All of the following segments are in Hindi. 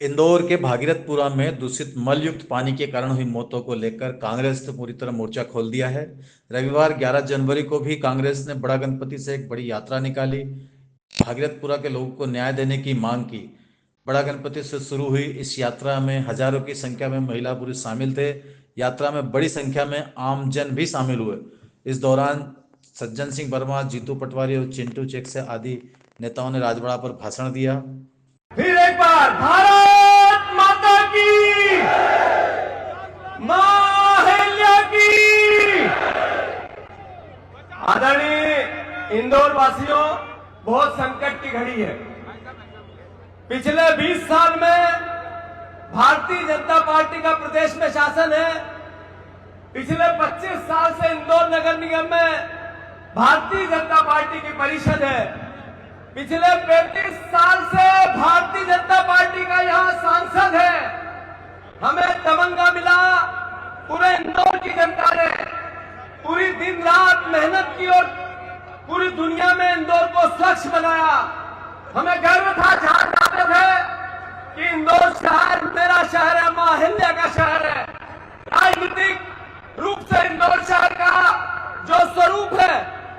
इंदौर के भागीरथपुरा में दूषित मल युक्त पानी के कारण हुई मौतों को लेकर कांग्रेस ने पूरी तरह मोर्चा खोल दिया है। रविवार 11 जनवरी को भी कांग्रेस ने बड़ा गणपति से एक बड़ी यात्रा निकाली, भागीरथपुरा के लोगों को न्याय देने की मांग की। बड़ा गणपति से शुरू हुई इस यात्रा में हजारों की संख्या में महिला पुरुष शामिल थे। यात्रा में बड़ी संख्या में आमजन भी शामिल हुए। इस दौरान सज्जन सिंह वर्मा, जीतू पटवारी और चिंटू चेक आदि नेताओं ने राजवाड़ा पर भाषण दिया। फिर एक बार भारत माता की, मां अहिल्या की। आदरणीय इंदौर वासियों, बहुत संकट की घड़ी है। पिछले 20 साल में भारतीय जनता पार्टी का प्रदेश में शासन है। पिछले 25 साल से इंदौर नगर निगम में भारतीय जनता पार्टी की परिषद है। पिछले 35 साल से भारतीय जनता पार्टी का यहां सांसद है। हमें तमंगा मिला, पूरे इंदौर की जनता ने पूरी दिन रात मेहनत की और पूरी दुनिया में इंदौर को स्वच्छ बनाया। हमें गर्व था जहां जाते थे कि इंदौर शहर मेरा शहर है, मां अहिल्या का शहर है। राजनीतिक रूप से इंदौर शहर का जो स्वरूप है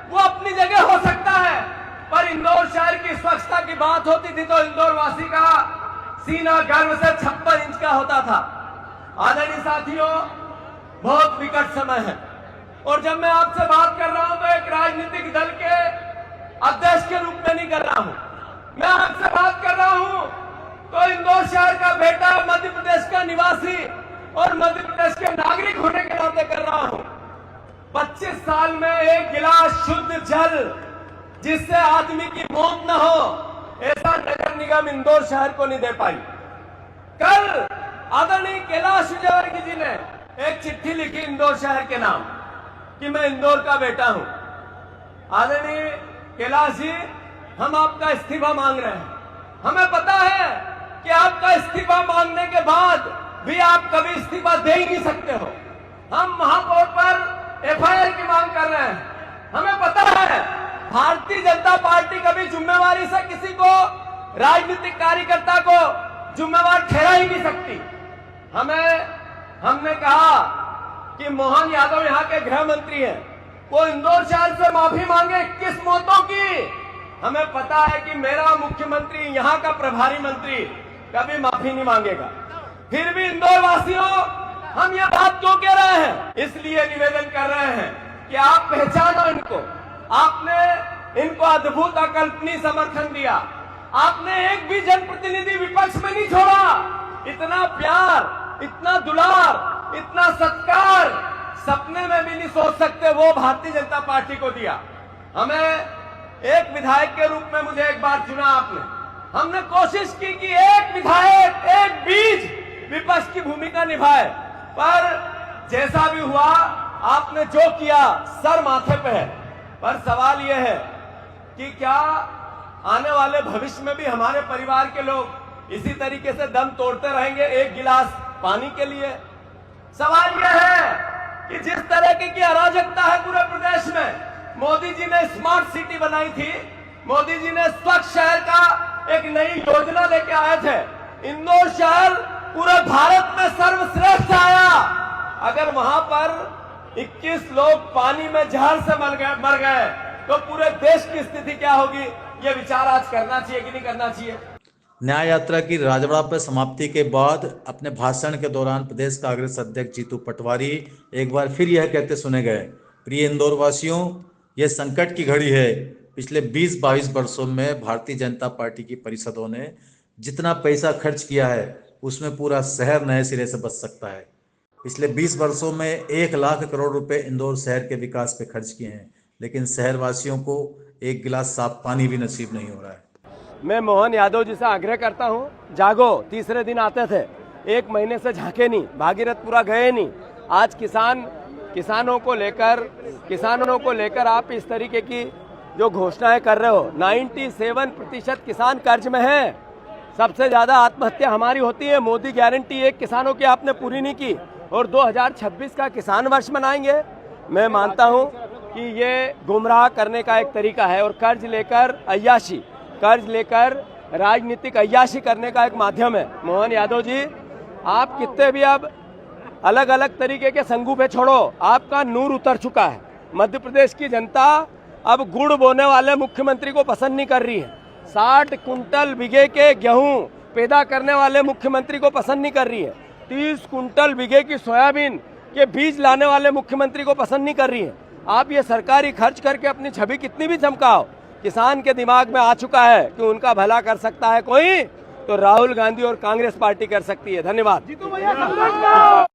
वो अपनी जगह हो सकता है, पर इंदौर शहर की स्वच्छता की बात होती थी तो इंदौर वासी का सीना गर्व से 56 इंच का होता था। आदरणीय साथियों, बहुत विकट समय है और जब मैं आपसे बात कर रहा हूं तो एक राजनीतिक दल के अध्यक्ष के रूप में नहीं कर रहा हूं। मैं आपसे बात कर रहा हूं तो इंदौर शहर का बेटा, मध्य प्रदेश का निवासी और मध्य प्रदेश के नागरिक होने के नाते कर रहा हूं। 25 साल में एक गिलास शुद्ध जल जिससे आदमी की मौत न हो, ऐसा नगर निगम इंदौर शहर को नहीं दे पाई। कल आदरणीय कैलाश विजयवर्गीय जी ने एक चिट्ठी लिखी इंदौर शहर के नाम कि मैं इंदौर का बेटा हूं। आदरणीय कैलाश जी, हम आपका इस्तीफा मांग रहे हैं। हमें पता है कि आपका इस्तीफा मांगने के बाद भी आप कभी इस्तीफा दे ही नहीं सकते हो। हम महापौर पर एफआईआर की मांग कर रहे हैं। हमें पता है भारतीय जनता पार्टी कभी जिम्मेवारी से किसी को, राजनीतिक कार्यकर्ता को जिम्मेवार ठहरा ही नहीं सकती। हमने कहा कि मोहन यादव यहाँ के गृह मंत्री हैं, वो इंदौर शहर से माफी मांगे 21 मौतों की। हमें पता है कि मेरा मुख्यमंत्री, यहाँ का प्रभारी मंत्री कभी माफी नहीं मांगेगा। फिर भी इंदौर वासियों, हम ये बात क्यों कह रहे हैं? इसलिए निवेदन कर रहे हैं कि आप पहचानो इनको। आपने इनको अद्भुत अकल्पनीय समर्थन दिया। आपने एक भी जनप्रतिनिधि विपक्ष में नहीं छोड़ा। इतना प्यार, इतना दुलार, इतना सत्कार सपने में भी नहीं सोच सकते, वो भारतीय जनता पार्टी को दिया। हमें एक विधायक के रूप में मुझे एक बार चुना आपने। हमने कोशिश की कि एक विधायक, एक बीज विपक्ष की भूमिका निभाए, पर जैसा भी हुआ आपने जो किया सर माथे पे है। पर सवाल यह है कि क्या आने वाले भविष्य में भी हमारे परिवार के लोग इसी तरीके से दम तोड़ते रहेंगे एक गिलास पानी के लिए? सवाल यह है कि जिस तरह की अराजकता है पूरे प्रदेश में, मोदी जी ने स्मार्ट सिटी बनाई थी, मोदी जी ने स्वच्छ शहर का एक नई योजना लेके आए थे। इंदौर शहर पूरे भारत में सर्वश्रेष्ठ आया। अगर वहां पर 21 लोग पानी में जहर से मर गए तो पूरे देश की स्थिति क्या होगी? ये विचार आज करना चाहिए कि नहीं करना चाहिए? न्याय यात्रा की राजवाड़ा पर समाप्ति के बाद अपने भाषण के दौरान प्रदेश कांग्रेस अध्यक्ष जीतू पटवारी एक बार फिर यह कहते सुने गए, प्रिय इंदौर वासियों, यह संकट की घड़ी है। पिछले 20-22 वर्षों में भारतीय जनता पार्टी की परिषदों ने जितना पैसा खर्च किया है उसमें पूरा शहर नए सिरे से बच सकता है। पिछले 20 वर्षों में 1 लाख करोड़ रुपए इंदौर शहर के विकास पे खर्च किए हैं, लेकिन शहरवासियों को एक गिलास साफ पानी भी नसीब नहीं हो रहा है। मैं मोहन यादव जी से आग्रह करता हूं, जागो। तीसरे दिन आते थे, 1 महीने से झांके नहीं, भागीरथपुरा गए नहीं। आज किसानों को लेकर आप इस तरीके की जो घोषणाएं कर रहे हो। 97% किसान कर्ज में है। सबसे ज्यादा आत्महत्या हमारी होती है। मोदी गारंटी 1 किसानों की आपने पूरी नहीं की और 2026 का किसान वर्ष मनाएंगे। मैं मानता हूं कि ये गुमराह करने का एक तरीका है और कर्ज लेकर अय्याशी, कर्ज लेकर राजनीतिक अय्याशी करने का एक माध्यम है। मोहन यादव जी, आप कितने भी अब अलग अलग तरीके के संगूफे छोड़ो, आपका नूर उतर चुका है। मध्य प्रदेश की जनता अब गुड़ बोने वाले मुख्यमंत्री को पसंद नहीं कर रही है। 60 कुंटल बीघे के गेहूं पैदा करने वाले मुख्यमंत्री को पसंद नहीं कर रही है। 30 कुंटल बीघे की सोयाबीन के बीज लाने वाले मुख्यमंत्री को पसंद नहीं कर रही है। आप ये सरकारी खर्च करके अपनी छवि कितनी भी चमकाओ, किसान के दिमाग में आ चुका है कि उनका भला कर सकता है कोई, तो राहुल गांधी और कांग्रेस पार्टी कर सकती है। धन्यवाद।